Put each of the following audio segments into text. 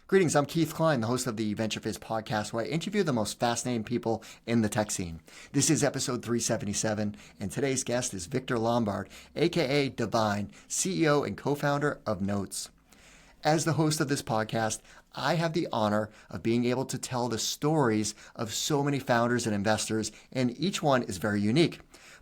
Greetings, I'm Keith Klein, the host of the VentureFizz podcast, where I interview the most fascinating people in the tech scene. This is episode 377, and today's guest is Victor Lombard, aka Divine, CEO and co-founder of Notes. As the host of this podcast, I have the honor of being able to tell the stories of so many founders and investors, and each one is very unique.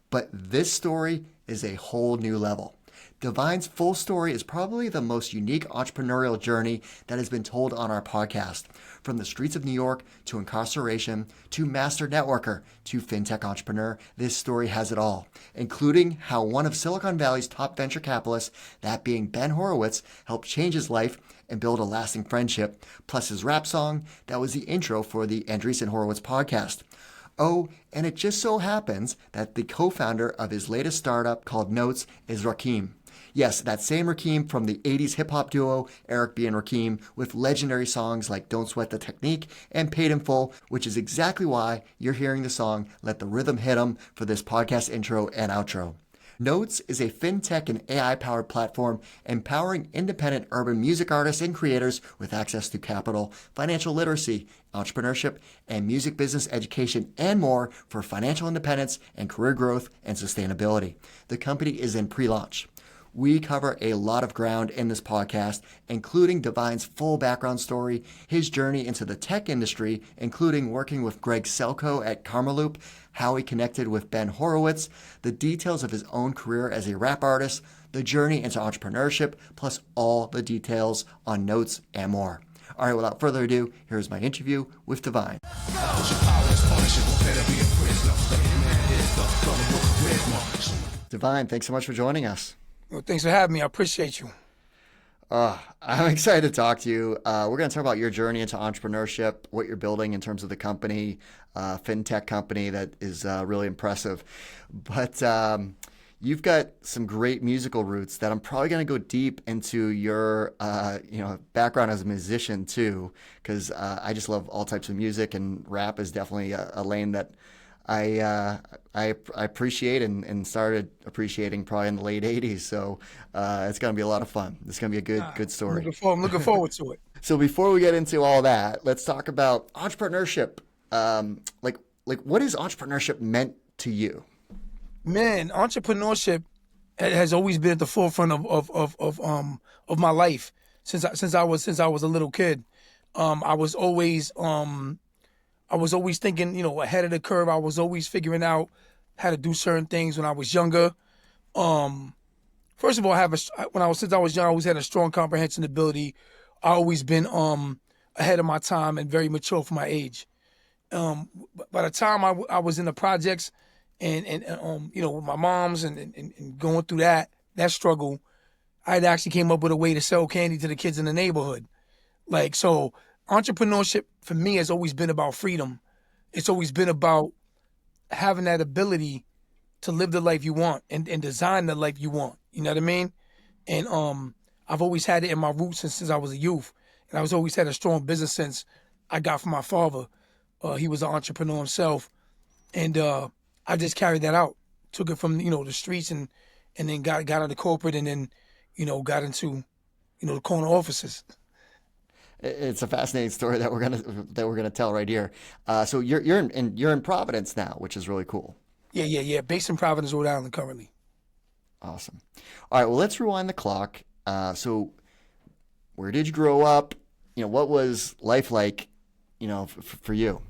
But this story is a whole new level. Divine's full story is probably the most unique entrepreneurial journey that has been told on our podcast. From the streets of New York to incarceration to master networker to fintech entrepreneur, this story has it all, including how one of Silicon Valley's top venture capitalists, that being Ben Horowitz, helped change his life and build a lasting friendship, plus his rap song that was the intro for the Andreessen Horowitz podcast. Oh, and it just so happens that the co-founder of his latest startup called Notes is Rakim. Yes, that same Rakim from the 80s hip-hop duo Eric B. and Rakim, with legendary songs like Don't Sweat the Technique and Paid in Full, which is exactly why you're hearing the song Let the Rhythm Hit 'Em for this podcast intro and outro. Notes is a fintech and AI-powered platform empowering independent urban music artists and creators with access to capital, financial literacy, entrepreneurship, and music business education, and more for financial independence and career growth and sustainability. The company is in pre-launch. We cover a lot of ground in this podcast, including Divine's full background story, his journey into the tech industry, including working with Greg Selko at Karmaloop, how he connected with Ben Horowitz, the details of his own career as a rap artist, the journey into entrepreneurship, plus all the details on Notes and more. All right, without further ado, here's my interview with Divine. Divine, thanks so much for joining us. Well, thanks for having me. I appreciate you. I'm excited to talk to you. We're going to talk about your journey into entrepreneurship, what you're building in terms of the company, fintech company that is really impressive. But you've got some great musical roots that I'm probably going to go deep into your background as a musician too, because I just love all types of music, and rap is definitely a lane that I appreciate and started appreciating probably in the late 80s. So it's going to be a lot of fun. It's going to be a good story. I'm looking forward to it. So before we get into all that, let's talk about entrepreneurship. Like what is entrepreneurship meant to you? Man, entrepreneurship has always been at the forefront of my life since I was a little kid. I was always thinking, ahead of the curve. I was always figuring out how to do certain things when I was younger. First of all, since I was young, I always had a strong comprehension ability. I always been ahead of my time and very mature for my age. By the time I was in the projects and with my moms and going through that struggle, I had actually came up with a way to sell candy to the kids in the neighborhood. So entrepreneurship for me has always been about freedom. It's always been about having that ability to live the life you want and design the life you want. You know what I mean? And I've always had it in my roots since I was a youth. And I was always had a strong business sense I got from my father. He was an entrepreneur himself. And I just carried that out. Took it from, the streets and then got into corporate and then, got into, the corner offices. It's a fascinating story that we're gonna tell right here. So you're in Providence now, which is really cool. Yeah. Based in Providence, Rhode Island currently. Awesome. All right. Well, let's rewind the clock. So where did you grow up? What was life like? For you.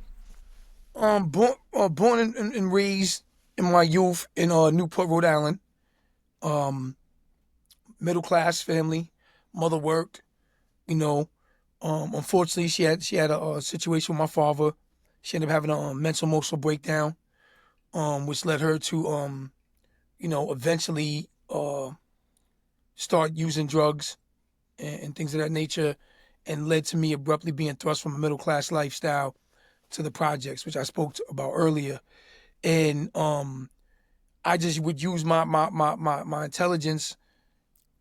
Born and raised in my youth in Newport, Rhode Island. Middle class family. Mother worked. Unfortunately, she had a situation with my father. She ended up having a mental emotional breakdown, which led her to, eventually start using drugs and things of that nature, and led to me abruptly being thrust from a middle class lifestyle to the projects, which I spoke about earlier. And I just would use my intelligence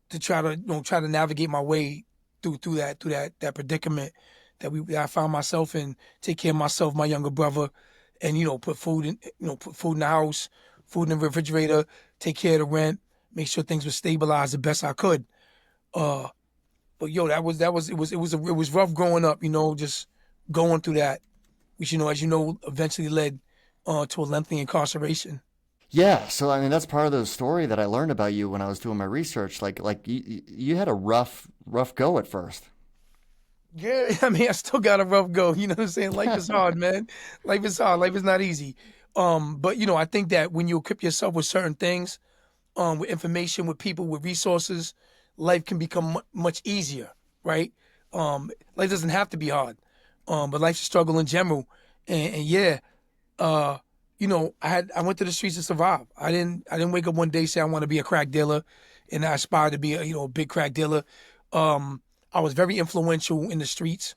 to try to navigate my way through that predicament that I found myself in, take care of myself, my younger brother, and put food in the house, food in the refrigerator, take care of the rent, make sure things were stabilized the best I could. But yo, it was rough growing up, just going through that, which as you know, eventually led to a lengthy incarceration. Yeah, so I mean that's part of the story that I learned about you when I was doing my research. Like you had a rough go at first. Yeah, I mean, I still got a rough go. You know what I'm saying? Life is hard, man. Life is hard. Life is not easy. But I think that when you equip yourself with certain things, with information, with people, with resources, life can become much easier, right? Life doesn't have to be hard, but life's a struggle in general. And yeah, I went to the streets to survive. I didn't wake up one day say I want to be a crack dealer, and I aspired to be a big crack dealer. I was very influential in the streets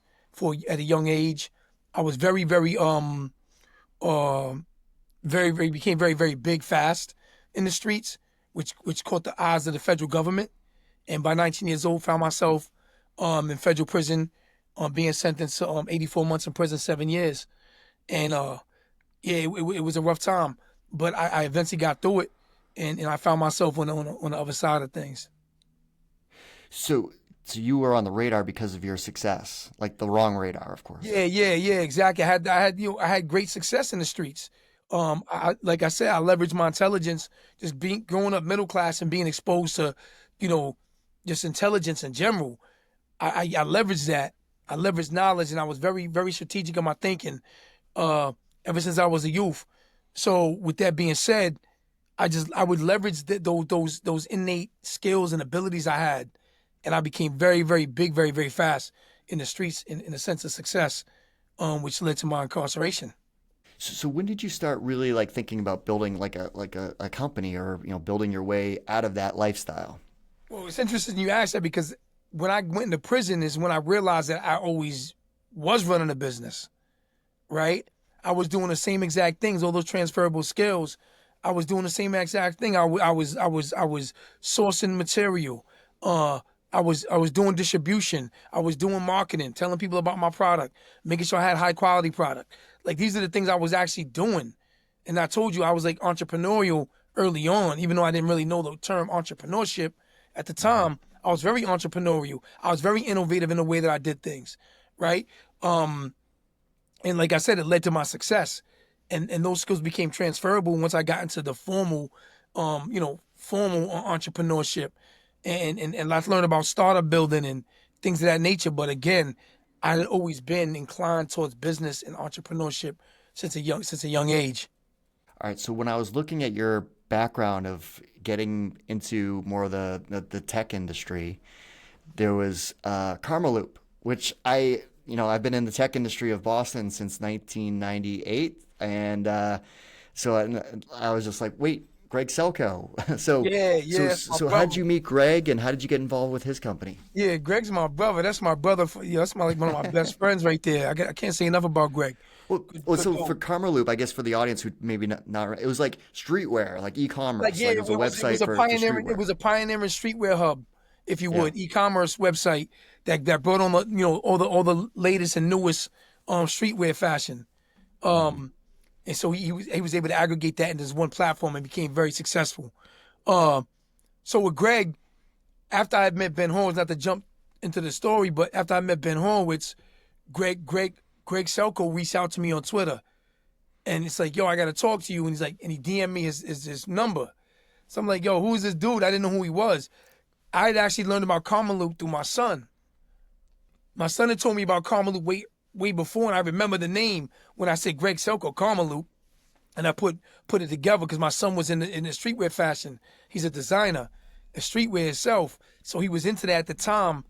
at a young age. I was very, very became very, very big fast in the streets, which caught the eyes of the federal government. And by 19 years old, found myself in federal prison, being sentenced to 84 months in prison, 7 years. And yeah, it was a rough time, but I eventually got through it, and I found myself on the other side of things. So you were on the radar because of your success, like the wrong radar, of course. Yeah, exactly. I had great success in the streets. Like I said, I leveraged my intelligence, just growing up middle class and being exposed to, just intelligence in general. I leveraged that. I leveraged knowledge, and I was very, very strategic in my thinking, ever since I was a youth. So with that being said, I would leverage those innate skills and abilities I had, and I became very, very big, very, very fast in the streets in a sense of success, which led to my incarceration. So when did you start really like thinking about building like a company or building your way out of that lifestyle? Well, it's interesting you asked that because when I went into prison is when I realized that I always was running a business, right? I was doing the same exact things, all those transferable skills. I was doing the same exact thing. I was sourcing material. I was doing distribution. I was doing marketing, telling people about my product, making sure I had high quality product. Like these are the things I was actually doing. And I told you I was like entrepreneurial early on, even though I didn't really know the term entrepreneurship at the time. I was very entrepreneurial. I was very innovative in the way that I did things, right? And like I said, it led to my success. And those skills became transferable once I got into the formal entrepreneurship. And I learned about startup building and things of that nature. But again, I had always been inclined towards business and entrepreneurship since a young age. All right. So when I was looking at your background of getting into more of the tech industry, there was Karma Loop, which I've been in the tech industry of Boston since 1998. And so I was just like, wait, Greg Selko. So how did you meet Greg, and how did you get involved with his company? Yeah, Greg's my brother. That's my brother. That's one of my best friends right there. I can't say enough about Greg. So for Karma Loop, I guess for the audience who maybe not it was like streetwear, like e-commerce. It was a website for streetwear. It was a pioneering streetwear hub, if you would, e-commerce website that brought on all the latest and newest streetwear fashion. And so he was able to aggregate that into this one platform and became very successful. So with Greg, after I met Ben Horowitz, not to jump into the story, but after I met Ben Horowitz, Greg Selko reached out to me on Twitter, and it's like, yo, I got to talk to you. And he's like, and he DM'd me his number. So I'm like, yo, who is this dude? I didn't know who he was. I had actually learned about Karma Loop through my son. My son had told me about Karma Loop way before, and I remember the name when I said Greg Selko, Karma Loop, and I put it together because my son was in the streetwear fashion. He's a designer, a streetwear itself, so he was into that at the time,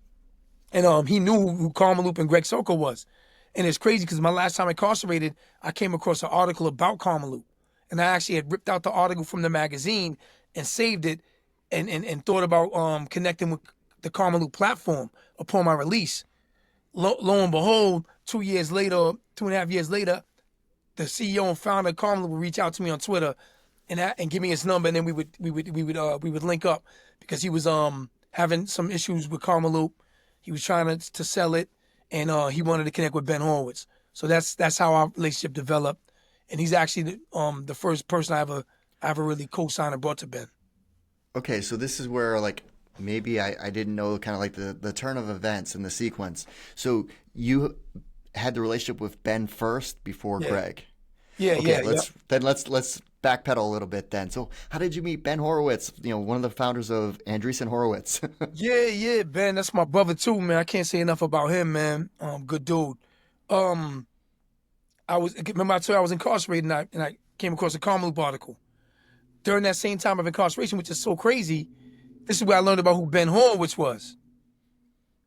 and he knew who Karma Loop and Greg Selko was. And it's crazy because my last time incarcerated, I came across an article about Karma Loop, and I actually had ripped out the article from the magazine and saved it, and thought about connecting with the Karma Loop platform upon my release. Lo and behold, 2.5 years later, the CEO and founder of Karma Loop would reach out to me on Twitter and give me his number, and then we would link up because he was having some issues with Karma Loop. He was trying to sell it, and he wanted to connect with Ben Horowitz. So that's how our relationship developed. And he's actually the first person I ever I ever really co-signed and brought to Ben. Okay, so this is where like maybe I didn't know kind of like the turn of events and the sequence. So you had the relationship with Ben first before Yeah, Greg. yeah, Okay, yeah, yeah. let's backpedal a little bit then. So how did you meet Ben Horowitz? You know, one of the founders of Andreesen Horowitz. Yeah, yeah, Ben, that's my brother too, man. I can't say enough about him, man. Good dude. Um, remember I told you I was incarcerated and I came across a Carmel article. During that same time of incarceration, which is so crazy, this is where I learned about who Ben Horowitz was.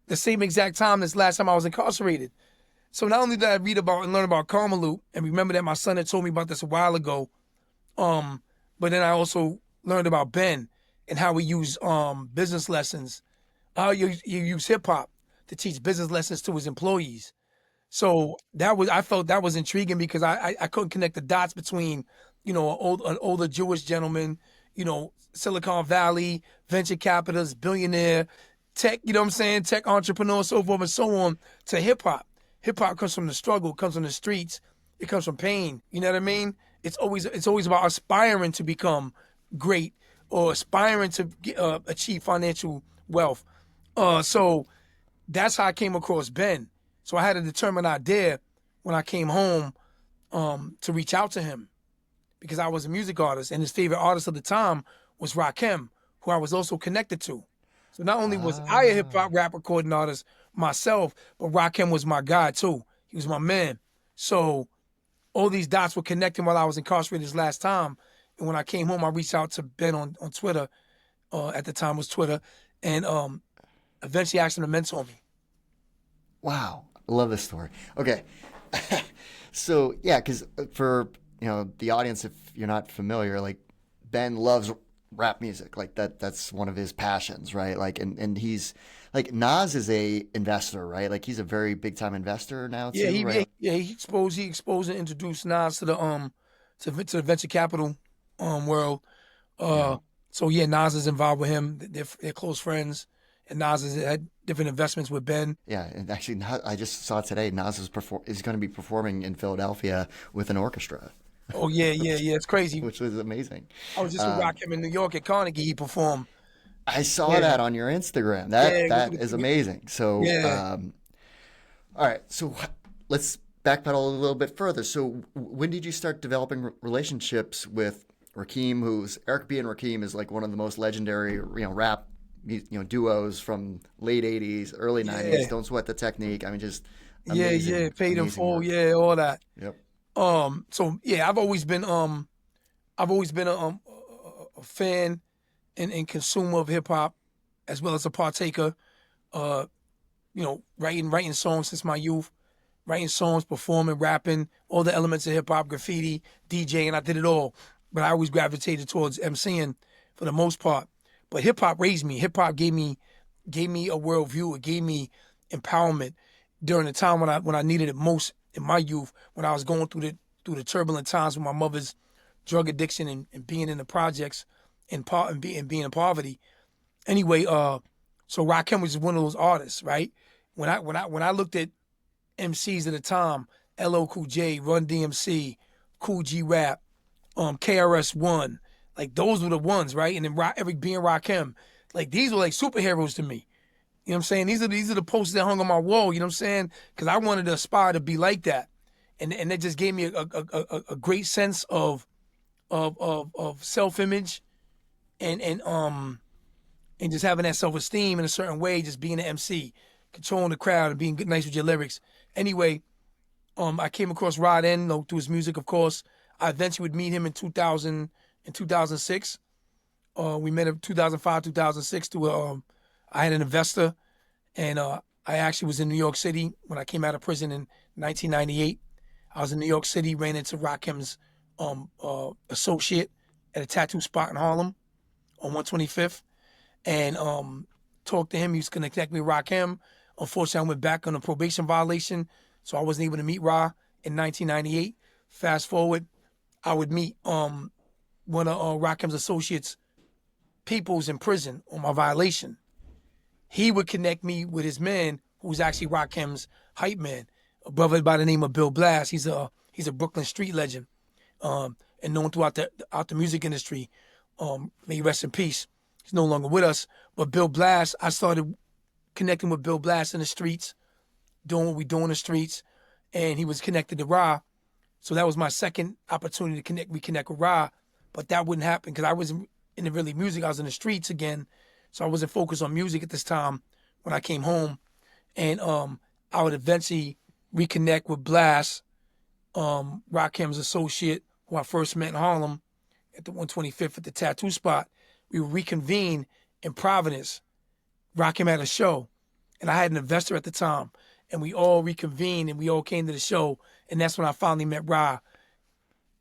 The same exact time this last time I was incarcerated. So not only did I read about and learn about Carmel and remember that my son had told me about this a while ago, but then I also learned about Ben and how he used business lessons, how you use hip hop to teach business lessons to his employees. So I felt that was intriguing because I couldn't connect the dots between, an older Jewish gentleman, Silicon Valley, venture capitalist, billionaire, tech, you know what I'm saying, tech entrepreneur, so forth and so on, to hip hop. Hip hop comes from the struggle, comes from the streets, it comes from pain. You know what I mean? It's always about aspiring to become great or aspiring to achieve financial wealth. So that's how I came across Ben. So I had a determined idea when I came home to reach out to him because I was a music artist and his favorite artist at the time was Rakim, who I was also connected to. So not only was I a hip hop rap recording artist myself, but Rakim was my guy too. He was my man. So all these dots were connecting while I was incarcerated this last time. And when I came home, I reached out to Ben on Twitter. At the time was Twitter, and eventually asked him to mentor me. Wow, I love this story. Okay, so yeah, because for the audience, if you're not familiar, like Ben loves rap music, like that's one of his passions, right? Like, and he's like Nas is a investor, right? Like he's a very big time investor now Yeah, too, right? he exposed and introduced Nas to the venture capital world. Yeah. So yeah, Nas is involved with him. They're close friends, and Nas has had different investments with Ben. Yeah, and actually, I just saw today Nas is going to be performing in Philadelphia with an orchestra, Oh yeah, yeah, yeah. It's crazy. which was amazing. I was just with Rakim in New York at Carnegie. He performed. I saw Yeah, that on your Instagram. yeah, That is amazing. So, yeah. all right, so let's backpedal a little bit further. So, when did you start developing relationships with Rakim? Who's Eric B and Rakim is like one of the most legendary, rap, duos from late '80s, early '90s. Yeah, Don't sweat the technique. I mean, just yeah, yeah. Paid in amazing full. work. Yeah, all that. Yep. So yeah, I've always been a fan and consumer of hip hop, as well as a partaker. Uh, writing songs since my youth, writing songs, performing, rapping, all the elements of hip hop, graffiti, DJing. I did it all, but I always gravitated towards MCing for the most part. But hip hop raised me. Hip hop gave me a worldview. It gave me empowerment during the time when I needed it most in my youth, when I was going through the turbulent times with my mother's drug addiction and being in the projects and being in poverty. Anyway, so Rakim was one of those artists, right? When I looked at MCs at the time, LL Cool J, Run DMC, Cool G Rap, KRS One, like those were the ones, right? And then Eric B and Rakim, like these were like superheroes to me. You know what I'm saying? These are the posters that hung on my wall. You know what I'm saying? Because I wanted to aspire to be like that, and it just gave me a great sense of self image, and just having that self esteem in a certain way. Just being an MC, controlling the crowd, and being nice with your lyrics. Anyway, I came across Rod N through his music, of course. I eventually would meet him in 2006. We met in 2005, 2006 I had an investor, and I actually was in New York City when I came out of prison in 1998. I was in New York City, ran into Rakim's associate at a tattoo spot in Harlem on 125th, and talked to him. He was going to connect me with Rakim. Unfortunately, I went back on a probation violation, so I wasn't able to meet Ra in 1998. Fast forward, I would meet one of Rakim's associates, people's in prison on my violation. He would connect me with his man, who was actually Rakim's hype man, a brother by the name of Bill Blass. He's a Brooklyn street legend. And and known throughout the music industry. May he rest in peace. He's no longer with us. But Bill Blass, I started connecting with Bill Blass in the streets, doing what we do in the streets, and he was connected to Ra. So that was my second opportunity to reconnect with Ra. But that wouldn't happen because I wasn't in the really music. I was in the streets again. So I wasn't focused on music at this time when I came home. And I would eventually reconnect with Blass, Rakim's associate, who I first met in Harlem at the 125th at the tattoo spot. We would reconvene in Providence. Rakim had a show, and I had an investor at the time. And we all reconvened, and we all came to the show. And that's when I finally met Ra,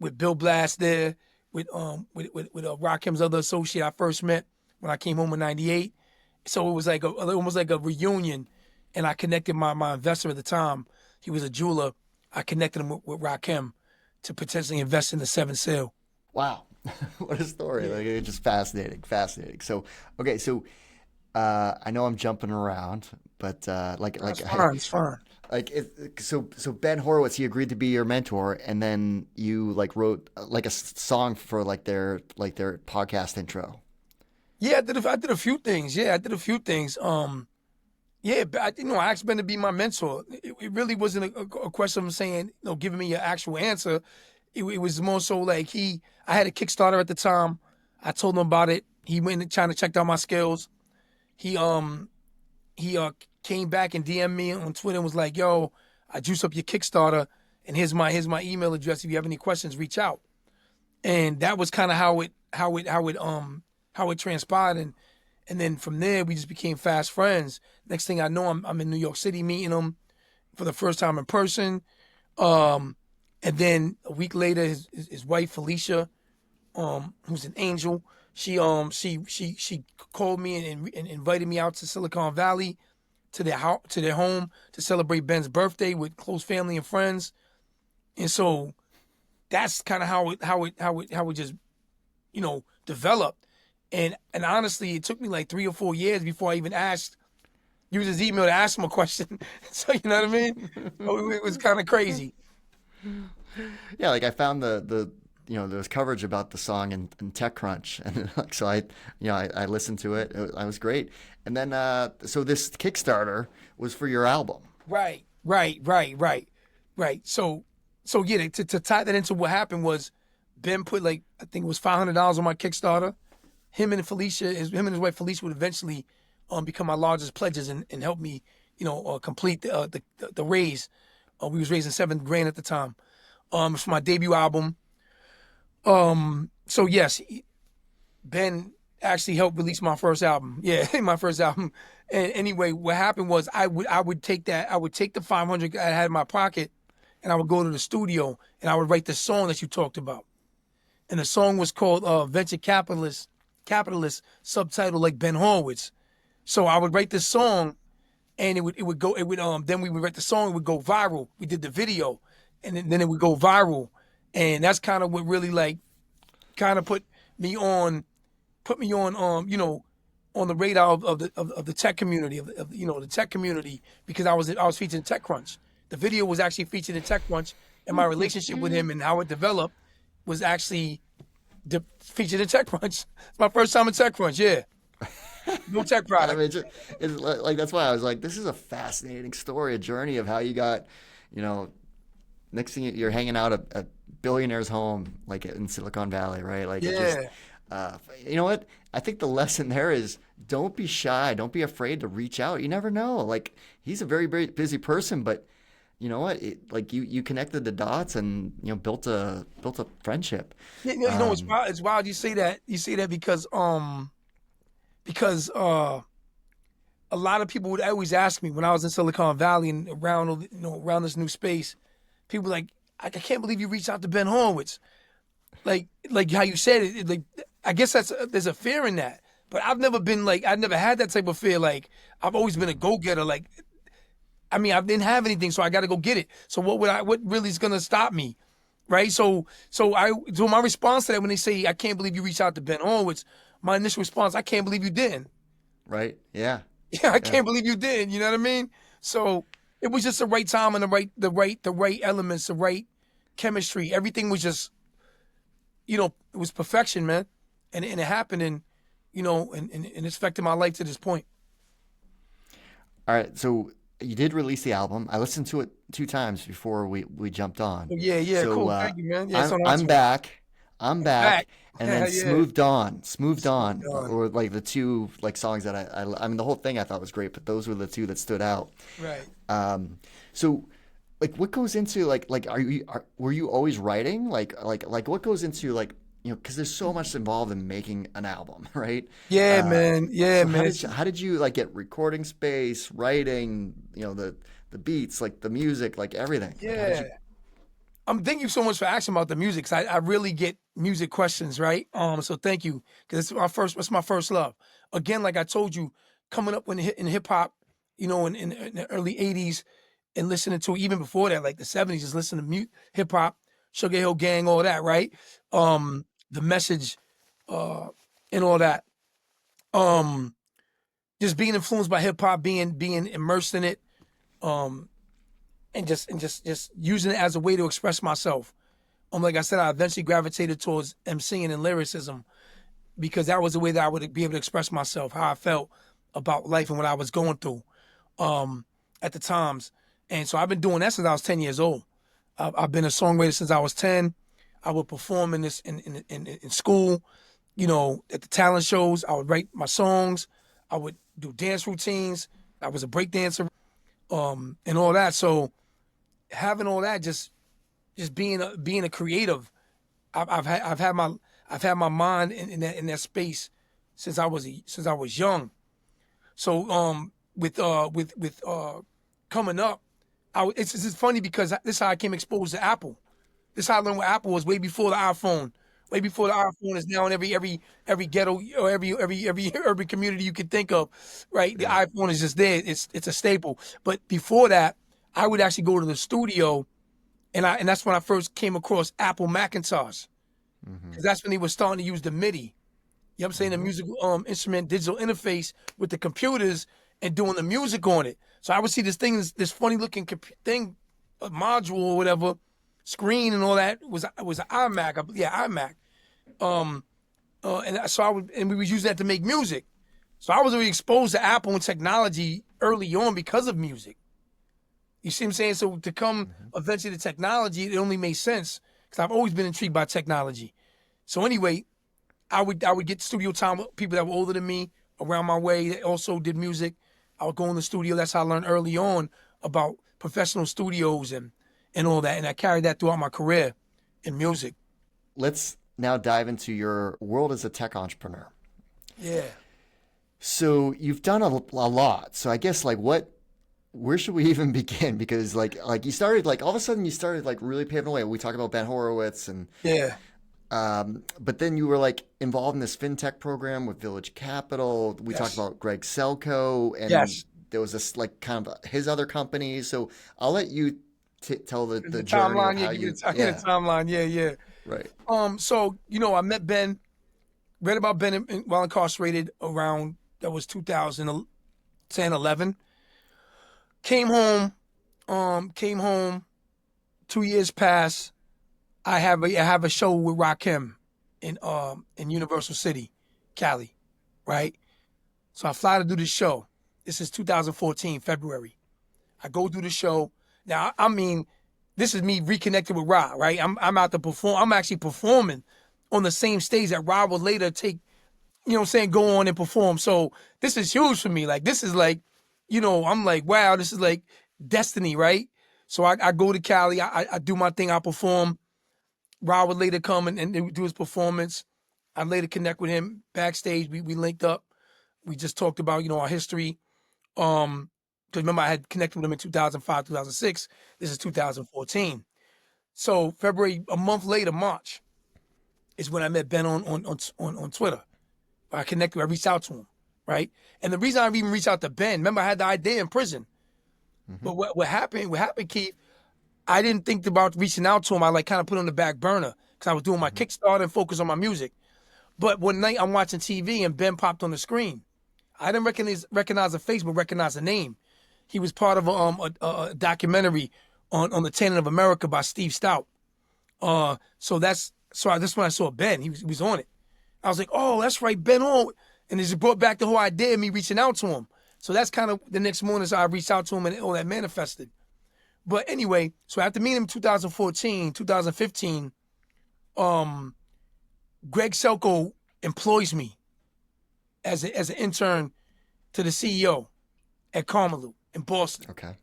with Bill Blass there, with Rakim's other associate I first met when I came home in '98. So it was like almost like a reunion. And I connected my investor at the time. He was a jeweler. I connected him with Rakim to potentially invest in the 7 Seal. Wow. What a story. Yeah. Like, it's just fascinating. So, okay. So, I know I'm jumping around, but, It's fine. So Ben Horowitz, he agreed to be your mentor, and then you wrote a song for their podcast intro. Yeah, I did a few things. I asked Ben to be my mentor. It really wasn't a question of saying, giving me an actual answer. It was more so like I had a Kickstarter at the time. I told him about it. He went and trying to check out my skills. He came back and DM'd me on Twitter and was like, "Yo, I juiced up your Kickstarter, and here's my email address. If you have any questions, reach out." And that was kind of how it transpired. And then from there, we just became fast friends. Next thing I know, I'm in New York City meeting him for the first time in person. And then a week later, his wife Felicia, who's an angel, she called me and invited me out to Silicon Valley, to their home to celebrate Ben's birthday with close family and friends. And so that's kind of how it just developed. And honestly, it took me like 3 or 4 years before I even used his email to ask him a question. So, you know what I mean? It was kind of crazy. Yeah, I found there was coverage about the song in TechCrunch, and so I listened to it. It was great. And then so this Kickstarter was for your album. Right. So yeah, to tie that into what happened was Ben put I think it was $500 on my Kickstarter. Him and his wife Felicia would eventually become my largest pledges and help me, complete the raise. We was raising $7,000 at the time. For my debut album. So yes, Ben actually helped release my first album. Yeah, my first album. And anyway, what happened was I would take the $500 I had in my pocket, and I would go to the studio and I would write the song that you talked about. And the song was called Venture Capitalist, subtitled like Ben Horowitz. So I would write this song, and then we would write the song, it would go viral. We did the video, and then it would go viral. And that's kind of what really put me on on the radar of the tech community, of the tech community, because I was featured in TechCrunch. The video was actually featured in TechCrunch, and my relationship with him and how it developed was actually featured in TechCrunch. It's my first time in TechCrunch, yeah. No tech product. I mean, it's that's why I was like, this is a fascinating story, a journey of how you got, next thing you're hanging out at a billionaire's home, in Silicon Valley, right? Yeah. You know what? I think the lesson there is don't be shy. Don't be afraid to reach out. You never know. He's a very, very busy person, but you know what? You connected the dots and built a friendship. Yeah, it's wild. You say that. You say that because a lot of people would always ask me when I was in Silicon Valley and around this new space. People were like, I can't believe you reached out to Ben Horowitz. Like how you said it. I guess there's a fear in that. But I've never been I've never had that type of fear. I've always been a go-getter. I didn't have anything, so I got to go get it. So what really is going to stop me? Right? So my response to that when they say, I can't believe you reached out to Ben Horowitz, my initial response, I can't believe you didn't. Right. Yeah. Yeah, I can't believe you didn't. You know what I mean? So it was just the right time and the right elements, the right chemistry. Everything was just it was perfection, man. And it happened, and it's affected my life to this point. All right, so you did release the album. I listened to it 2 times before we jumped on. Yeah, So cool. Thank you, man. Yeah, I'm back. I'm back. And then Yeah. Smooth on, Dawn. or like the two like songs that I mean the whole thing I thought was great, but those were the two that stood out. Right. So like what goes into were you always writing like what goes into like because there's so much involved in making an album, right? Yeah, man. Yeah, So man. how did you like get recording space, writing, the beats, like the music, like everything? Like, how did Yeah. Thank you so much for asking about the music. 'Cause I really get music questions, right? So thank you, because it's my first love. Again, like I told you, coming up in hip hop, in the early '80s, and listening to even before that, like the '70s, just listening to hip hop, Sugar Hill Gang, all that, right? The Message, and all that. Just being influenced by hip hop, being immersed in it, and just using it as a way to express myself. Like I said, I eventually gravitated towards emceeing and lyricism because that was the way that I would be able to express myself, how I felt about life and what I was going through at the times. And so I've been doing that since I was 10 years old. I've been a songwriter since I was 10. I would perform in school, at the talent shows. I would write my songs. I would do dance routines. I was a break dancer, and all that. So having all that, just being a creative, I've had my mind in that space since I was young. So with coming up, it's just funny because this is how I came exposed to Apple. This is how I learned what Apple was way before the iPhone. Way before the iPhone is now in every ghetto or every urban community you could think of, right? The iPhone is just there. It's a staple. But before that, I would actually go to the studio, and that's when I first came across Apple Macintosh, because that's when they were starting to use the MIDI. You know what I'm saying? The musical instrument digital interface with the computers and doing the music on it. So I would see this funny looking thing, a module or whatever, screen and all that was an iMac. iMac. And we was using that to make music. So I was really exposed to Apple and technology early on because of music. You see what I'm saying? So to come eventually to technology, it only made sense because I've always been intrigued by technology. So anyway, I would get studio time with people that were older than me around my way that also did music. I would go in the studio. That's how I learned early on about professional studios and all that. And I carried that throughout my career in music. Let's now dive into your world as a tech entrepreneur. Yeah. So you've done a lot. So I guess where should we even begin? Because like you started all of a sudden you started really paving the way. We talk about Ben Horowitz and yeah. But then you were involved in this fintech program with Village Capital. We talked about Greg Selko, and there was this kind of his other companies. So I'll let you tell the journey timeline. Of how you the timeline. Yeah. Right. So I met Ben, read about Ben while incarcerated around, that was 2010, 11. Came home. 2 years passed. I have a show with Rakim in Universal City, Cali, right? So I fly to do this show. This is 2014, February. I go do the show. Now, I mean, this is me reconnected with Ra, right? I'm out to perform. I'm actually performing on the same stage that Ra will later take, go on and perform. So this is huge for me. This is I'm wow, this is destiny, right? So I go to Cali. I do my thing. I perform. Ra would later come and do his performance. I later connect with him backstage. We linked up. We just talked about, our history. Because remember, I had connected with him in 2005, 2006. This is 2014. So February, a month later, March, is when I met Ben on Twitter. I connected, I reached out to him, right? And the reason I even reached out to Ben, remember I had the idea in prison. But what happened, Keith, I didn't think about reaching out to him. I kind of put it on the back burner because I was doing my Kickstarter and focus on my music. But one night I'm watching TV and Ben popped on the screen. I didn't recognize the face, but recognize the name. He was part of a documentary on the Tanning of America by Steve Stout. So that's That's when I saw Ben. He was on it. I was like, oh, that's right, Ben Horowitz. And it just brought back the whole idea of me reaching out to him. So that's kind of the next morning, so I reached out to him and all that manifested. But anyway, so after meeting him in 2014, 2015, Greg Selko employs me as an intern to the CEO at Carmelu in Boston. Okay.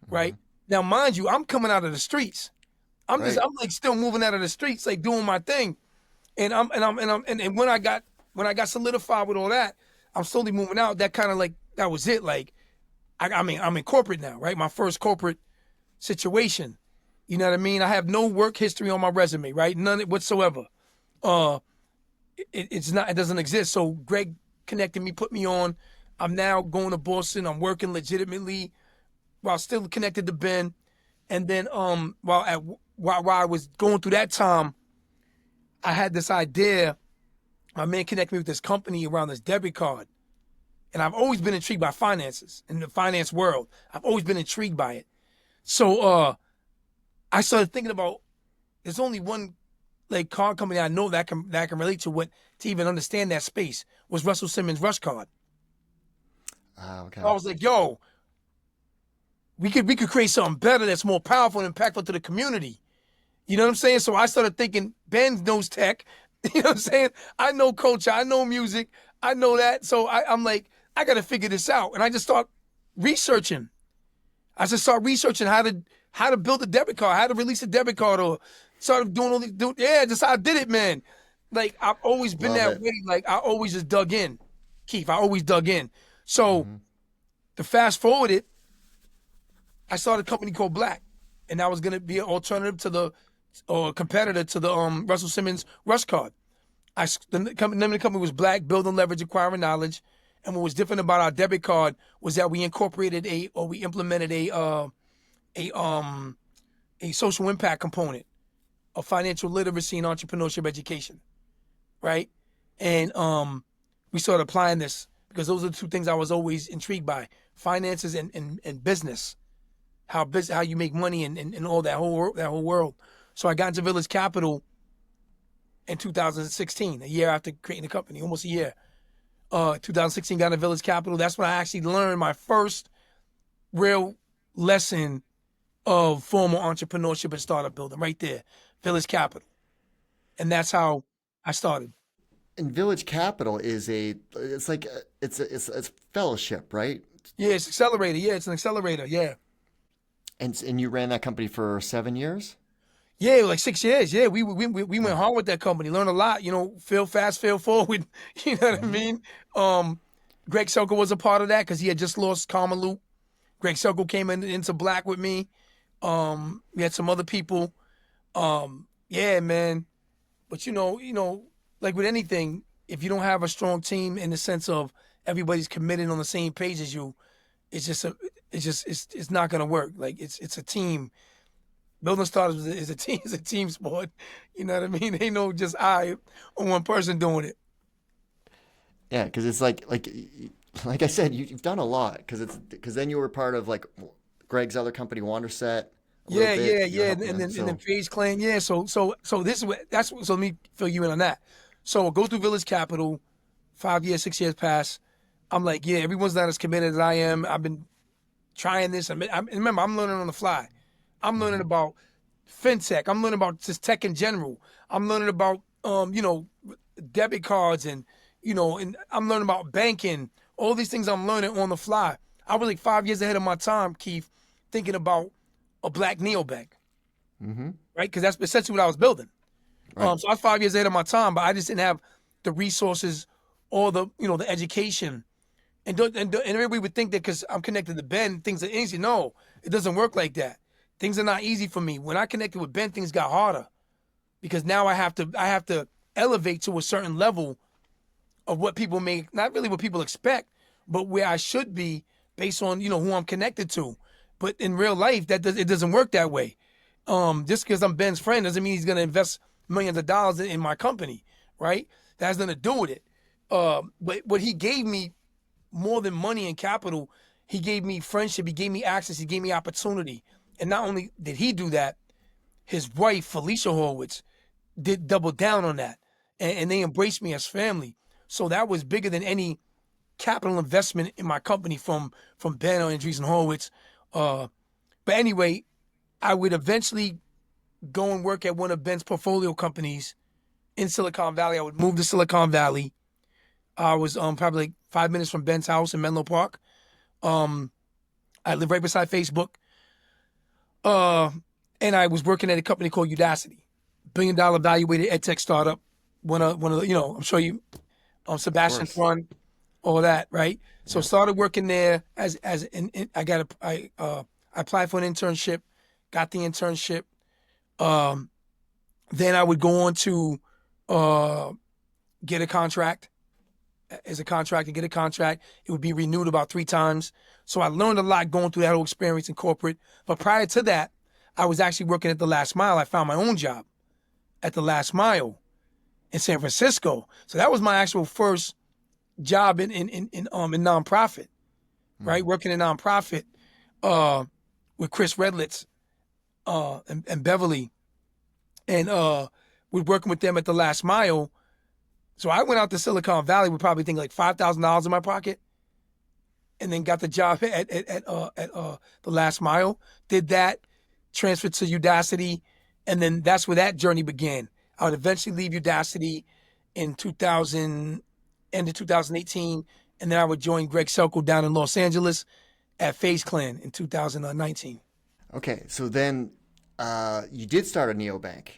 Right? Now, mind you, I'm coming out of the streets. I'm Right. like still moving out of the streets, like doing my thing. And when I got solidified with all that, I'm slowly moving out. That kind of like, that was it. Like, I'm in corporate now, right? My first corporate situation. You know what I mean? I have no work history on my resume, right? None whatsoever. It doesn't exist. So Greg connected me, put me on. I'm now going to Boston. I'm working legitimately while still connected to Ben. And then while I was going through that time, I had this idea. My man connected me with this company around this debit card. And I've always been intrigued by finances in the finance world. I've always been intrigued by it. So I started thinking about, there's only one like card company I know that I can relate to even understand that space, was Russell Simmons' Rush Card. Okay. So I was like, yo, we could create something better that's more powerful and impactful to the community. You know what I'm saying? So I started thinking, Ben knows tech. You know what I'm saying? I know culture. I know music. I know that. So I'm like, I got to figure this out. And I just start researching. I just start researching how to build a debit card, how to release a debit card, or started doing all these. Just how I did it, man. Like, I've always been that way. Like, I always just dug in, Keith. I always dug in. So to fast forward it, I started a company called Black, and that was going to be an alternative to or competitor to the Russell Simmons Rush Card. The name of the company was Black, Build and Leverage Acquiring Knowledge. And what was different about our debit card was that we implemented a social impact component of financial literacy and entrepreneurship education, right? And we started applying this because those are the two things I was always intrigued by: finances and business, how you make money and all that whole world. So I got into Village Capital in 2016, a year after creating the company, almost a year. 2016 got into Village Capital. That's when I actually learned my first real lesson of formal entrepreneurship and startup building, right there, Village Capital. And that's how I started. And Village Capital is it's fellowship, right? Yeah, it's accelerator. Yeah, it's an accelerator. Yeah. And you ran that company for 7 years? Yeah, like 6 years. Yeah, we went hard with that company. Learned a lot. You know, fail fast, fail forward. You know what I mean? Greg Selko was a part of that because he had just lost Carmelu. Greg Selko came into Black with me. We had some other people. Yeah, man. But you know, like with anything, if you don't have a strong team in the sense of everybody's committed on the same page as you, it's not gonna work. Like it's a team. Building startups is a team sport. You know what I mean? Ain't no just I or one person doing it. Yeah, because it's like I said, you've done a lot. Because then you were part of like Greg's other company, Wanderset. Yeah. And then FaZe Clan. Yeah. So this is so let me fill you in on that. So I go through Village Capital, 5 years, 6 years pass. I'm like, yeah, everyone's not as committed as I am. I've been trying this. Remember, I'm learning on the fly. I'm learning about fintech. I'm learning about just tech in general. I'm learning about, debit cards and I'm learning about banking. All these things I'm learning on the fly. I was like 5 years ahead of my time, Keith, thinking about a Black neobank, right? Because that's essentially what I was building. Right. So I was 5 years ahead of my time, but I just didn't have the resources or the education. And everybody would think that because I'm connected to Ben, things are easy. No, it doesn't work like that. Things are not easy for me. When I connected with Ben, things got harder because now I have to elevate to a certain level of what people not really what people expect, but where I should be based on, who I'm connected to. But in real life, it doesn't work that way. Just because I'm Ben's friend doesn't mean he's going to invest millions of dollars in my company, right? That has nothing to do with it. But what he gave me more than money and capital, he gave me friendship, he gave me access, he gave me opportunity. And not only did he do that, his wife, Felicia Horowitz, did double down on that, and they embraced me as family. So that was bigger than any capital investment in my company from Ben or Andreessen Horowitz. But anyway, I would eventually go and work at one of Ben's portfolio companies in Silicon Valley. I would move to Silicon Valley. I was probably like 5 minutes from Ben's house in Menlo Park. I live right beside Facebook. And I was working at a company called Udacity, $1 billion valuated edtech startup. One of the, I'm sure you, Sebastian Thrun, all that, right? So started working there I applied for an internship, got the internship. Then I would go on to get a contract. As a contractor, get a contract. It would be renewed about 3 times. So I learned a lot going through that whole experience in corporate. But prior to that, I was actually working at the Last Mile. I found my own job at the Last Mile in San Francisco. So that was my actual first job in nonprofit, right? Working in nonprofit with Chris Redlitz and Beverly, and we're working with them at the Last Mile. So I went out to Silicon Valley with probably think like $5,000 in my pocket, and then got the job at the Last Mile. Did that, transferred to Udacity, and then that's where that journey began. I would eventually leave Udacity in end of 2018, and then I would join Greg Selko down in Los Angeles at FaZe Clan in 2019. Okay, so then you did start a neobank.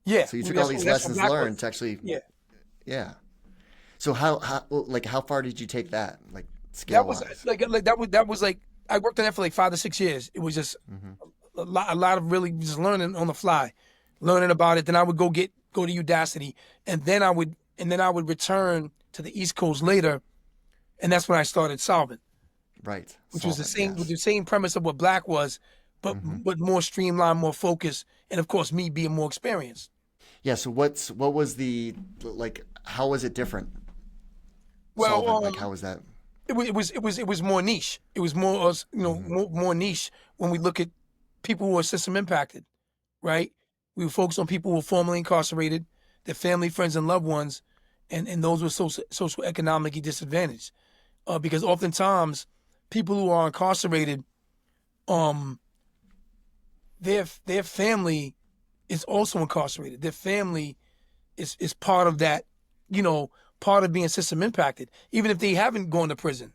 Yeah. So you took all these lessons learned to actually. Yeah. Yeah. So how far did you take that? Like scale wise? That was like I worked on that for like 5 to 6 years. It was just a lot of really just learning on the fly, learning about it. Then I would go to Udacity, and then I would return to the East Coast later, and that's when I started Solvent. Right. Which was the same premise of what Black was, but more streamlined, more focused, and of course me being more experienced. Yeah. So what was how was it different? Well, Solvent, how was that? It was more niche. It was more more niche when we look at people who are system impacted, right? We were focused on people who were formerly incarcerated, their family, friends, and loved ones, and those were socioeconomically disadvantaged, because oftentimes people who are incarcerated, their family is also incarcerated. Their family is part of that, part of being system impacted, even if they haven't gone to prison.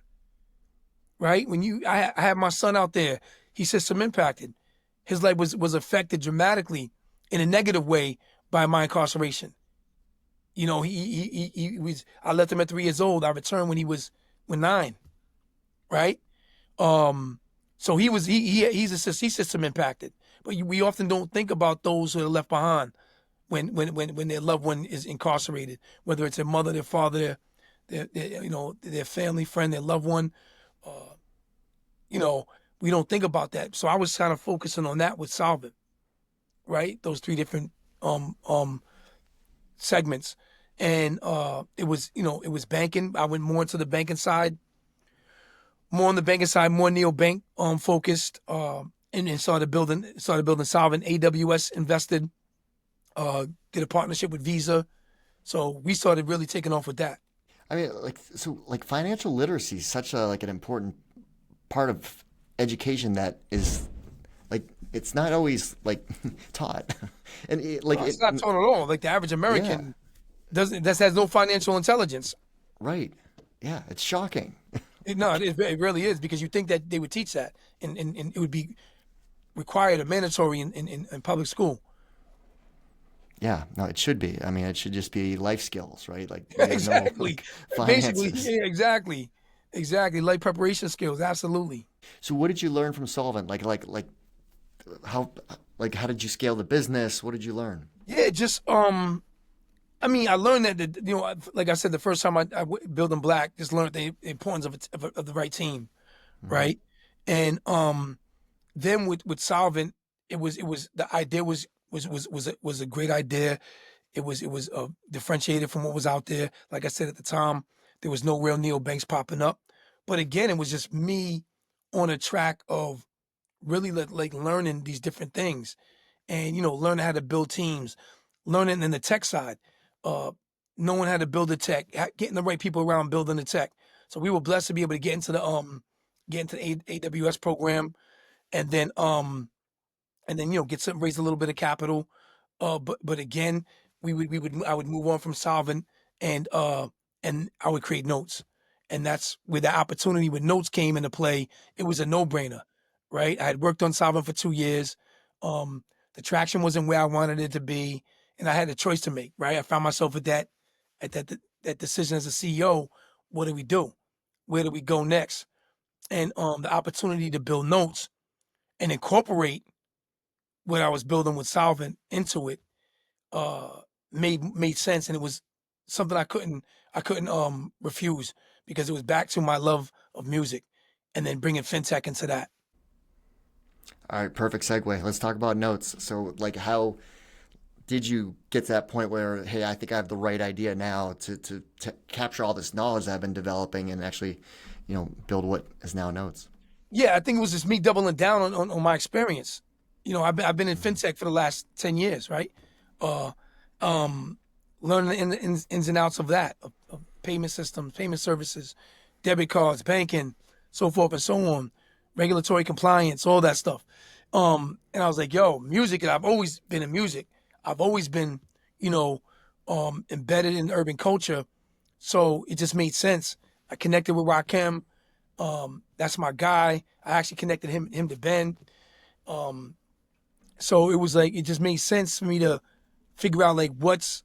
Right? I have my son out there, he's system impacted. His life was affected dramatically in a negative way by my incarceration. He was. I left him at 3 years old. I returned when he was 9. Right? So he's system impacted. But we often don't think about those who are left behind when their loved one is incarcerated, whether it's their mother, their father, their family, friend, their loved one. We don't think about that. So I was kind of focusing on that with Solvent, right? Those 3 different segments. And it was banking. I went more into the banking side, more neobank focused, and started building Solvent. AWS invested, did a partnership with Visa. So we started really taking off with that. I mean, financial literacy is such an important part of education that is it's not always taught, and it's not taught at all. Like the average American has no financial intelligence. Right. Yeah, it's shocking. It really is, because you think that they would teach that, and it would be required or mandatory in public school. Yeah, no, it should be. I mean, it should just be life skills, right? Exactly. Finances. Basically, yeah, exactly. Life preparation skills, absolutely. So, what did you learn from Solvent? How did you scale the business? What did you learn? Yeah, just I learned that like I said, the first time I built in Black, just learned the importance of the right team, right? And then with Solvent, it was the idea was a great idea. It was differentiated from what was out there. Like I said at the time, there was no real neobanks popping up. But again, it was just me on a track of really learning these different things, and learning how to build teams, learning in the tech side, knowing how to build the tech, getting the right people around building the tech. So we were blessed to be able to get into the AWS program, and then get some, raise a little bit of capital. But again, I would move on from solvent, and I would create notes, and that's where the opportunity with notes came into play. It was a no brainer, right? I had worked on solvent for 2 years. The traction wasn't where I wanted it to be, and I had a choice to make. Right, I found myself at that decision as a CEO. What do we do? Where do we go next? And the opportunity to build notes and incorporate what I was building with solvent into it made sense, and it was something I couldn't refuse, because it was back to my love of music, and then bringing fintech into that. All right, perfect segue. Let's talk about notes. So, like, how did you get to that point where, hey, I think I have the right idea now to capture all this knowledge that I've been developing and actually, build what is now notes? Yeah, I think it was just me doubling down on my experience. I've been in fintech for the last 10 years, right? Learning the ins and outs of that, of payment systems, payment services, debit cards, banking, so forth and so on, regulatory compliance, all that stuff. And I was like, yo, music, and I've always been in music. I've always been, embedded in urban culture. So it just made sense. I connected with Rakim. That's my guy. I actually connected him to Ben. So it was like, it just made sense for me to figure out, like, what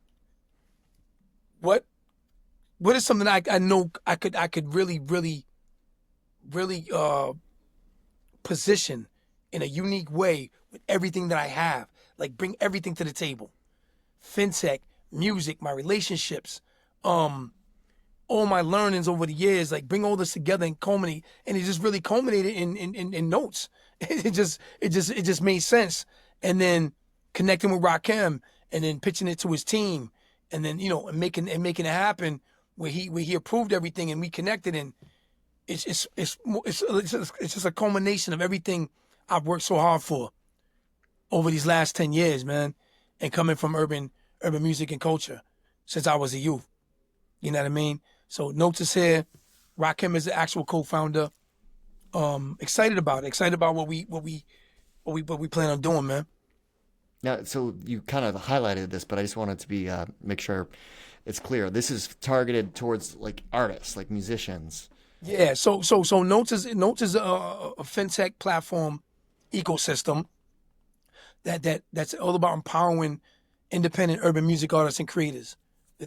is something I know I could really position in a unique way with everything that I have, like bring everything to the table. Fintech, music, my relationships, all my learnings over the years, like bring all this together and culminate, and it just really culminated in notes. It just made sense. And then connecting with Rakim, and then pitching it to his team, and then making it happen where he approved everything, and we connected, and it's just a culmination of everything I've worked so hard for over these last 10 years, man, and coming from urban music and culture since I was a youth. You know what I mean? So Notes is here. Rakim is the actual co-founder. Excited about it. Excited about what we plan on doing, man. Now, so you kind of highlighted this, but I just wanted to be make sure it's clear. This is targeted towards like artists, like musicians. Yeah. So Notes is a fintech platform ecosystem that's all about empowering independent urban music artists and creators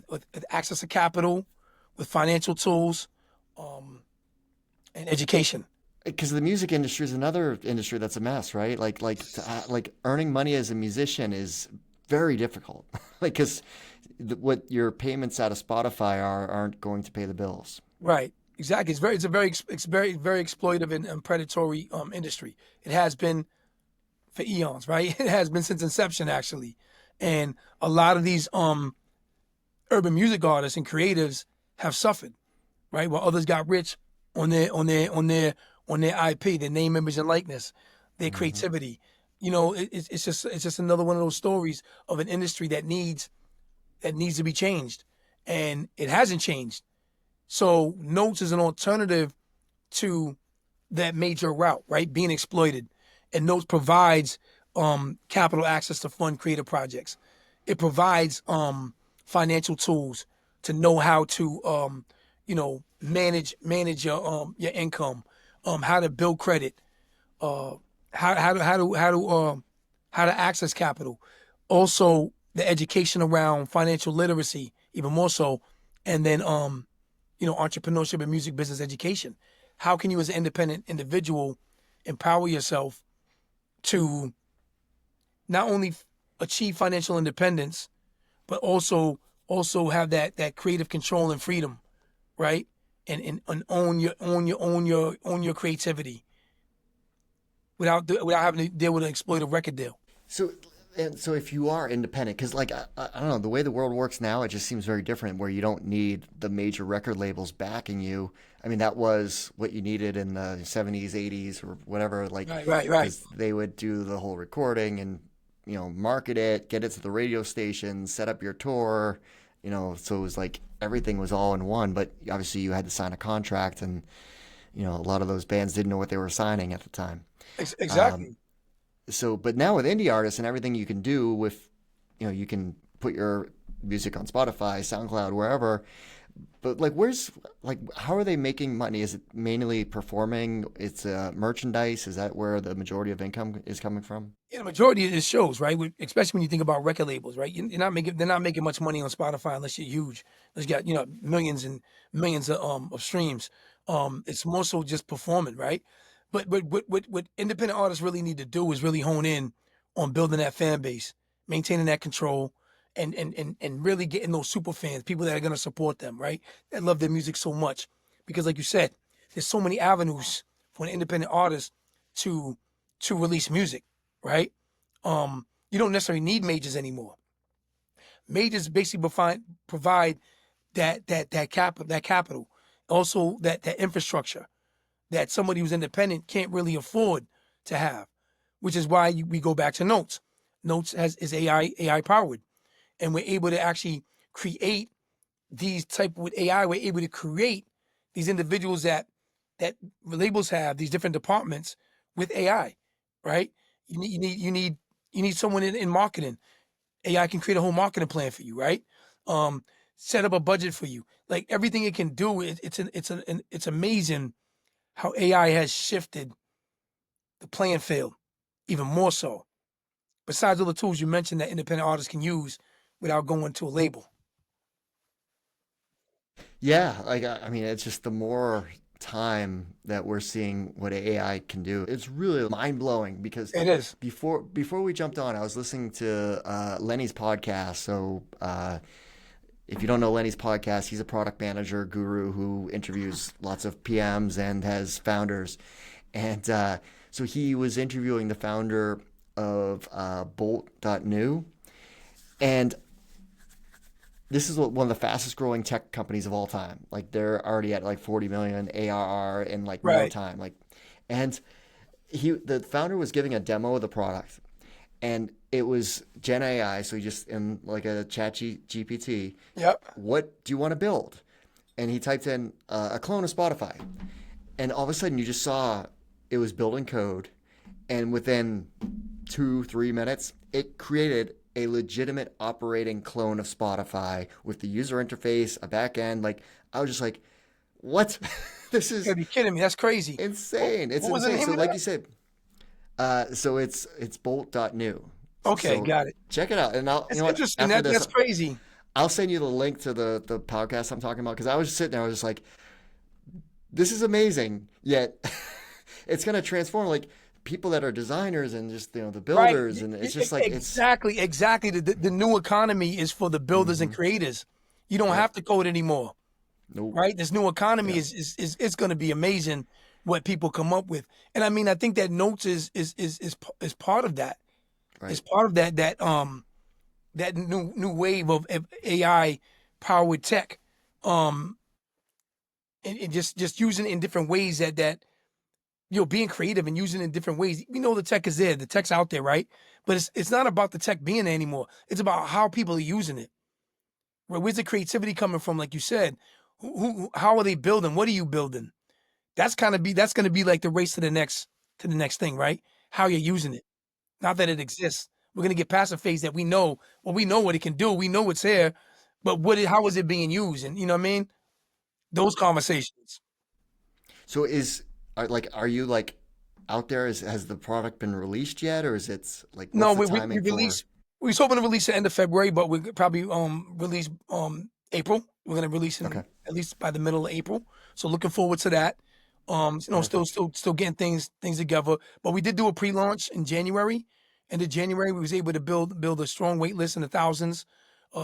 with access to capital, with financial tools, and education. Because the music industry is another industry that's a mess, right? Like earning money as a musician is very difficult. Like, because what your payments out of Spotify aren't going to pay the bills. Right. Exactly. It's a very exploitive and predatory industry. It has been for eons, right? It has been since inception, actually. And a lot of these urban music artists and creatives have suffered, right? While others got rich on their IP, their name, image, and likeness, their creativity. It's just another one of those stories of an industry that needs to be changed, and it hasn't changed. So Notes is an alternative to that major route, right? Being exploited, and Notes provides capital access to fund creative projects. It provides financial tools to know how to manage your income, how to build credit, how to access capital. Also, the education around financial literacy, even more so, and then entrepreneurship and music business education. How can you, as an independent individual, empower yourself to not only achieve financial independence, but also have that creative control and freedom, right? And own your creativity without having to deal with an exploitive record deal. So if you are independent, because like I don't know, the way the world works now, it just seems very different, where you don't need the major record labels backing you. I mean, that was what you needed in the 70s, 80s, or whatever. Like, right. They would do the whole recording and market it, get it to the radio station, set up your tour, so it was like everything was all in one. But obviously you had to sign a contract, and a lot of those bands didn't know what they were signing at the time. Exactly. But now with indie artists and everything you can do with, you can put your music on Spotify, SoundCloud, wherever. But how are they making money? Is it mainly performing? It's merchandise. Is that where the majority of income is coming from? Yeah, the majority of it shows, right? Especially when you think about record labels, right? They're not making much money on Spotify unless you're huge. Unless you got millions and millions of streams. It's more so just performing, right? But what independent artists really need to do is really hone in on building that fan base, maintaining that control, and really getting those super fans, people that are going to support them, right? That love their music so much. Because like you said, there's so many avenues for an independent artist to release music, right? You don't necessarily need majors anymore. Majors basically provide that capital, also that infrastructure that somebody who's independent can't really afford to have, which is why we go back to Notes. Notes is AI powered. And we're able to actually create these with AI, we're able to create these individuals that labels have, these different departments with AI, right? You need someone in marketing. AI can create a whole marketing plan for you, right? Set up a budget for you. Like everything it can do, it's amazing how AI has shifted the playing field even more so. Besides all the tools you mentioned that independent artists can use without going to a label. Yeah, it's just the more time that we're seeing what AI can do, it's really mind blowing. Because it is. Before we jumped on, I was listening to Lenny's podcast. So if you don't know Lenny's podcast, he's a product manager guru who interviews lots of PMs and has founders. And so he was interviewing the founder of Bolt.new. And this is one of the fastest growing tech companies of all time. Like they're already at like 40 million ARR in like no time. And the founder was giving a demo of the product, and it was Gen AI. So he just in like a chat GPT. Yep. What do you want to build? And he typed in a clone of Spotify, and all of a sudden you just saw it was building code, and within 2-3 minutes it created a legitimate operating clone of Spotify with the user interface, a back end. Like I was just like, what? This is, you gotta be kidding me. That's crazy. Insane. It's insane. So like you said, so it's Bolt.new. Okay, so got it. Check it out. And it's interesting. That's crazy. I'll send you the link to the podcast I'm talking about, because I was just sitting there, I was just like, this is amazing. Yet it's gonna transform like people that are designers and just the builders, right. And it's just like exactly. The new economy is for the builders and creators. You don't have to code anymore. Nope. Right? This new economy is going to be amazing what people come up with. And I mean, I think that Notes is part of that. Right. It's part of that new wave of AI powered tech. And just using it in different ways that being creative and using it in different ways. We know the tech is there. The tech's out there, right? But it's not about the tech being there anymore. It's about how people are using it. Where's the creativity coming from? Like you said, how are they building? What are you building? That's going to be like the race to the next thing, right? How you're using it. Not that it exists. We're going to get past a phase that we know what it can do. We know it's here, but how is it being used? And you know what I mean? Those conversations. So are you like out there? Has the product been released yet, or is it like no? We released. We was hoping to release the end of February, but we probably release April. We're gonna release it at least by the middle of April. So looking forward to that. Still getting things together. But we did do a pre-launch in January. End of January, we was able to build a strong wait list in the thousands.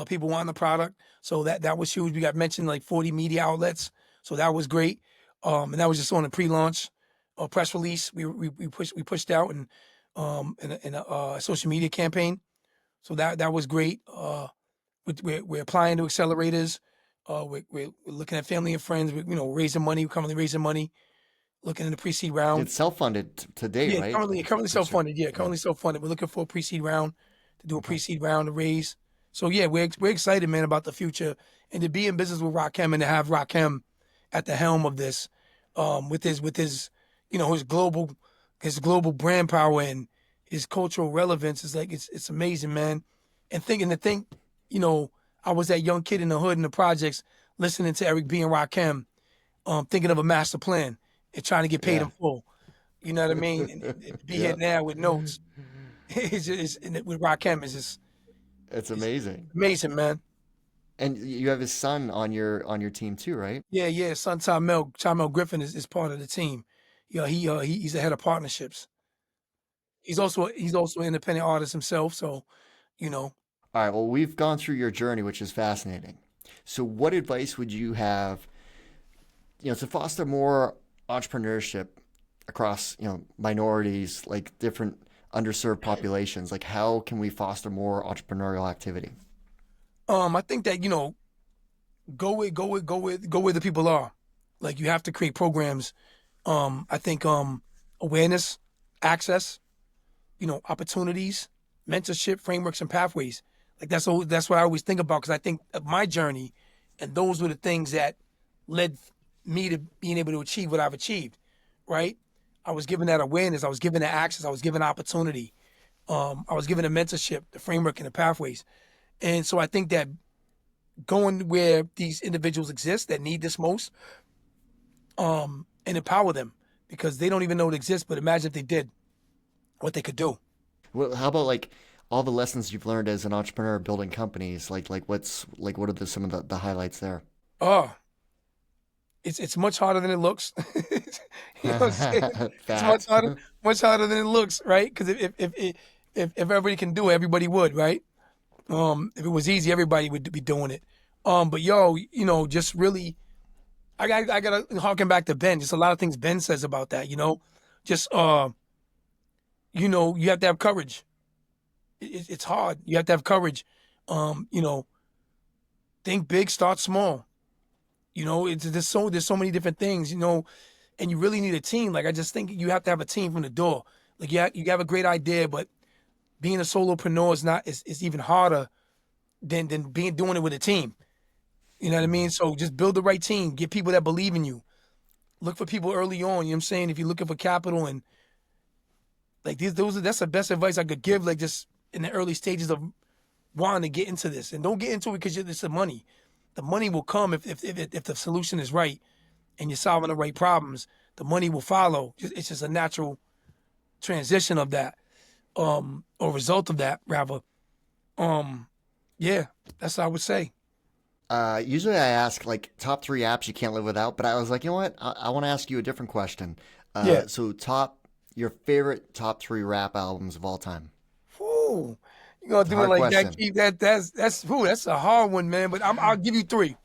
People wanting the product, so that was huge. We got mentioned like 40 media outlets, so that was great. And that was just on a pre-launch press release. We pushed out in a social media campaign, so that was great. We're applying to accelerators. We're looking at family and friends. We're raising money. We're currently raising money. Looking in the pre-seed round. It's self-funded to date, right? Currently self-funded. Yeah, currently self-funded. We're looking for a pre-seed round. to do a pre-seed round to raise. So yeah, we're excited, man, about the future and to be in business with Rakim and to have Rakim at the helm of this, with his his global brand power and his cultural relevance is like it's amazing, man. And think, I was that young kid in the hood in the projects listening to Eric B and Rakim, thinking of a master plan and trying to get paid in full. You know what I mean? And to be here now with notes, with Rakim is just It's amazing. amazing, man. And you have his son on your team too, right? Yeah. Son Mel Griffin is part of the team. He's the head of partnerships. He's also an independent artist himself. So, you know, All right. Well, we've gone through your journey, which is fascinating. So, what advice would you have, to foster more entrepreneurship across, minorities, like different underserved populations? Like, how can we foster more entrepreneurial activity? I think that go where the people are. Like you have to create programs. I think awareness, access, opportunities, mentorship, frameworks, and pathways. Like that's what I always think about because I think of my journey, and those were the things that led me to being able to achieve what I've achieved. Right? I was given that awareness. I was given that access. I was given opportunity. I was given a mentorship, the framework, and the pathways. And so I think that going where these individuals exist that need this most, and empower them because they don't even know it exists. But imagine if they did, what they could do. Well, how about like all the lessons you've learned as an entrepreneur building companies? What are some of the highlights there? Oh, it's much harder than it looks. You know what I'm saying? It's much harder than it looks, right? Because if everybody can do it, everybody would, right? If it was easy, everybody would be doing it. But just really, I gotta harken back to Ben. Just a lot of things Ben says about that. Just you have to have courage. It's hard. You have to have courage. Think big, start small. There's so many different things. And you really need a team. Like I just think you have to have a team from the door. Like you have a great idea, but being a solopreneur is even harder than doing it with a team. You know what I mean? So just build the right team. Get people that believe in you. Look for people early on. You know what I'm saying? If you're looking for capital and like that's the best advice I could give. Like just in the early stages of wanting to get into this, and don't get into it because it's the money. The money will come if the solution is right and you're solving the right problems. The money will follow. It's just a natural transition of that. Or result of that rather. Yeah, that's what I would say. Usually I ask like top 3 apps you can't live without, but I was like, you know what? I want to ask you a different question. Yeah. So your favorite top 3 rap albums of all time. Ooh, you gonna do it Hard like question. that? Keith? That's a hard one, man. But I'll give you 3.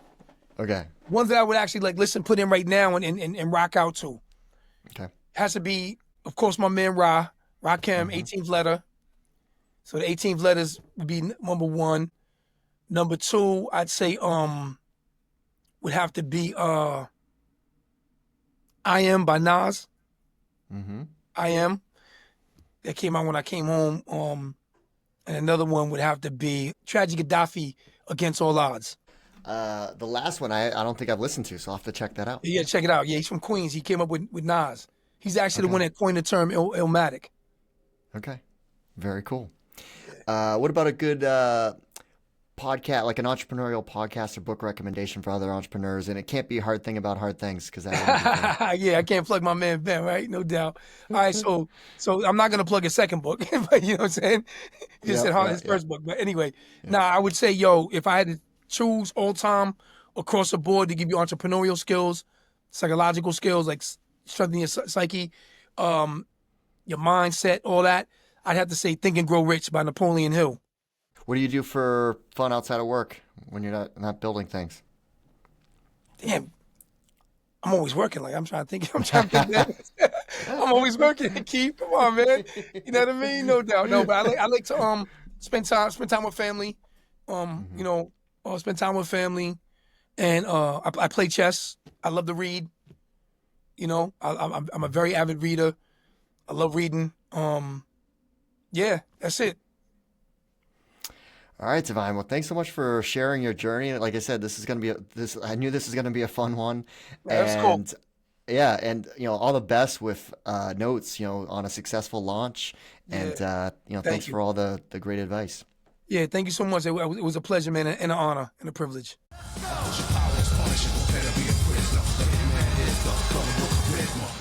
Okay. Ones that I would actually like put in right now and rock out to. Okay. Has to be, of course, my man Rakim, 18th letter. So the 18th letters would be number 1. Number 2, I'd say would have to be I Am by Nas. Mm-hmm. I Am. That came out when I came home. And another one would have to be Tragic Gaddafi, Against All Odds. The last one I don't think I've listened to, so I'll have to check that out. Yeah, check it out. Yeah, he's from Queens. He came up with Nas. He's actually the one that coined the term Illmatic. Okay. Very cool. What about a good podcast, like an entrepreneurial podcast or book recommendation for other entrepreneurs? And it can't be a hard thing about hard things because that wouldn't be fun. Yeah, I can't plug my man Ben, right? No doubt. All right, so I'm not gonna plug his second book, but you know what I'm saying? He just said his first book. But anyway, I would say, if I had to choose all time across the board to give you entrepreneurial skills, psychological skills, like strengthening your psyche, your mindset, all that, I'd have to say Think and Grow Rich by Napoleon Hill. What do you do for fun outside of work when you're not building things? Damn, I'm always working. Like I'm trying to think. That. I'm always working. Keith, come on, man. You know what I mean? No doubt. No, but I like to spend time with family. Spend time with family, and I play chess. I love to read. I'm a very avid reader. I love reading. Yeah, that's it. All right, Divine. Well, thanks so much for sharing your journey. Like I said, this is going to be I knew this was going to be a fun one, Yeah, that's cool. and yeah, and all the best with notes, on a successful launch, Yeah, and thanks thank you. for all the great advice. Yeah, thank you so much. It was a pleasure, man, and an honor and a privilege. Power is punishable, better be a prisoner. The hitman is the color book of Pismo.